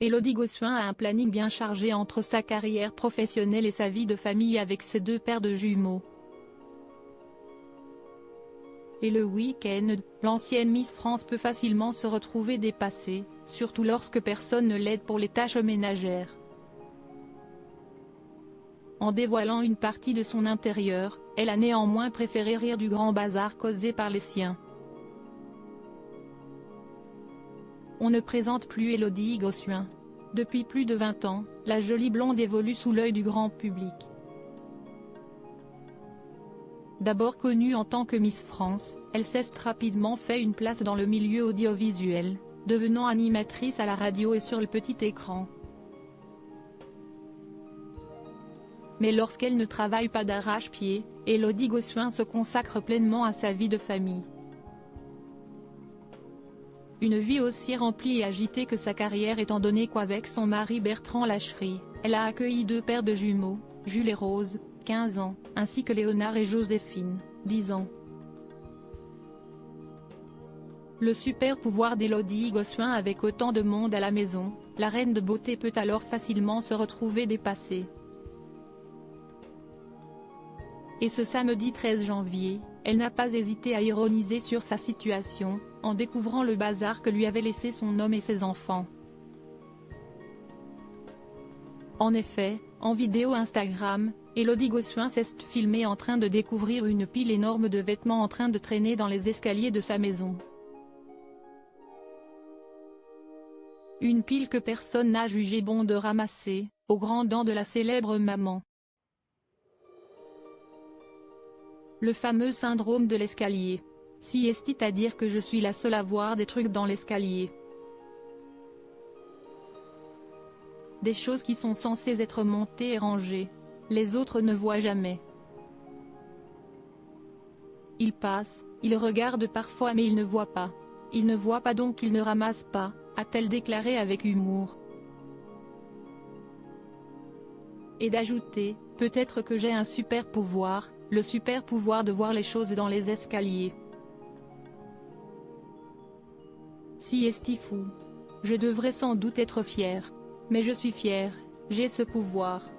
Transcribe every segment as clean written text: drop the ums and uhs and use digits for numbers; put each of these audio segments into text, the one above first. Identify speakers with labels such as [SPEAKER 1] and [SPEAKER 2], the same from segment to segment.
[SPEAKER 1] Élodie Gossuin a un planning bien chargé entre sa carrière professionnelle et sa vie de famille avec ses deux paires de jumeaux. Et le week-end, l'ancienne Miss France peut facilement se retrouver dépassée, surtout lorsque personne ne l'aide pour les tâches ménagères. En dévoilant une partie de son intérieur, elle a néanmoins préféré rire du grand bazar causé par les siens. On ne présente plus Élodie Gossuin. Depuis plus de 20 ans, la jolie blonde évolue sous l'œil du grand public. D'abord connue en tant que Miss France, elle s'est rapidement fait une place dans le milieu audiovisuel, devenant animatrice à la radio et sur le petit écran. Mais lorsqu'elle ne travaille pas d'arrache-pied, Élodie Gossuin se consacre pleinement à sa vie de famille. Une vie aussi remplie et agitée que sa carrière étant donné qu'avec son mari Bertrand Lacherie, elle a accueilli deux paires de jumeaux, Jules et Rose, 15 ans, ainsi que Léonard et Joséphine, 10 ans. Le super pouvoir d'Élodie Gossuin avec autant de monde à la maison, la reine de beauté peut alors facilement se retrouver dépassée. Et ce samedi 13 janvier, elle n'a pas hésité à ironiser sur sa situation, en découvrant le bazar que lui avaient laissé son homme et ses enfants. En effet, en vidéo Instagram, Élodie Gossuin s'est filmée en train de découvrir une pile énorme de vêtements en train de traîner dans les escaliers de sa maison. Une pile que personne n'a jugé bon de ramasser, aux grandes dents de la célèbre maman. Le fameux syndrome de l'escalier. Si est-il à dire que je suis la seule à voir des trucs dans l'escalier. Des choses qui sont censées être montées et rangées. Les autres ne voient jamais. Ils passent, ils regardent parfois mais ils ne voient pas. Ils ne voient pas donc ils ne ramassent pas, a-t-elle déclaré avec humour. Et d'ajouter, peut-être que j'ai un super pouvoir, le super pouvoir de voir les choses dans les escaliers. Si est-il fou. Je devrais sans doute être fière. Mais je suis fière, j'ai ce pouvoir.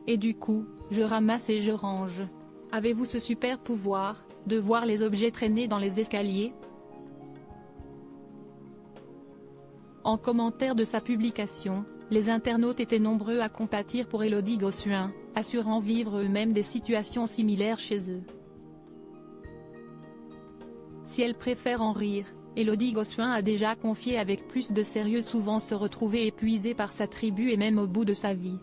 [SPEAKER 1] Et du coup, je ramasse et je range. Avez-vous ce super pouvoir, de voir les objets traîner dans les escaliers? En commentaire de sa publication, les internautes étaient nombreux à compatir pour Élodie Gossuin, assurant vivre eux-mêmes des situations similaires chez eux. Si elle préfère en rire, Élodie Gossuin a déjà confié avec plus de sérieux souvent se retrouver épuisée par sa tribu et même au bout de sa vie.